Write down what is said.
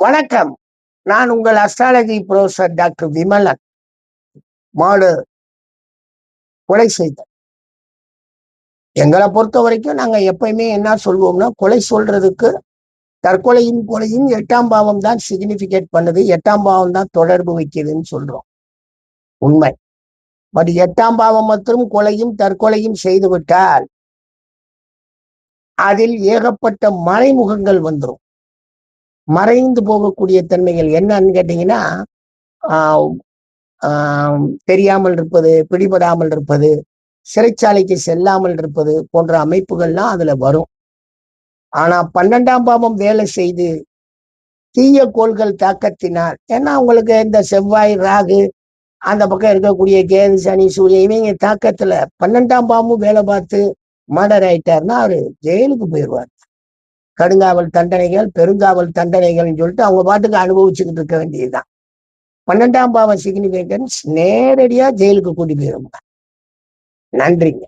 வணக்கம். நான் உங்கள் அஸ்ட்ராலஜி புரொஃபசர் டாக்டர் விமலன். மாடு கொலை செய்தல். எங்களை பொறுத்த வரைக்கும் நாங்க எப்பயுமே என்ன சொல்வோம்னா, கொலை சொல்றதுக்கு தற்கொலையும் கொலையும் 8ஆம் பாவம் தான் சிக்னிஃபிகேட் பண்ணுது. 8ஆம் பாவம் தான் தொடர்பு வைக்குதுன்னு சொல்றோம். உண்மை. பட் 8ஆம் பாவம் மற்றும் கொலையும் தற்கொலையும் செய்துவிட்டால் அதில் ஏகப்பட்ட மறைமுகங்கள் வந்துடும். மறைந்து போகக்கூடிய தன்மைகள் என்னன்னு கேட்டீங்கன்னா, தெரியாமல் இருப்பது, பிடிபடாமல் இருப்பது, சிறைச்சாலைக்கு செல்லாமல் இருப்பது போன்ற அமைப்புகள்லாம் அதுல வரும். ஆனா 12ஆம் பாவம் வேலை செய்து தீய கோள்கள் தாக்கத்தினால், ஏன்னா உங்களுக்கு இந்த செவ்வாய், ராகு, அந்த பக்கம் இருக்கக்கூடிய கேது, சனி, சூரியன் இவங்க தாக்கத்துல 12ஆம் பாவமும் வேலை பார்த்து மர்டர் ஆயிட்டாருன்னா அவரு ஜெயிலுக்கு போயிடுவார். கடுங்காவல் தண்டனைகள், பெருங்காவல் தண்டனைகள்னு சொல்லிட்டு அவங்க பாட்டுக்கு அனுபவிச்சுக்கிட்டு இருக்க வேண்டியதுதான். 12ஆம் பாவம் சிக்னிஃபிகன்ஸ் நேரடியா ஜெயிலுக்கு கூட்டி போயிடும். நன்றிங்க.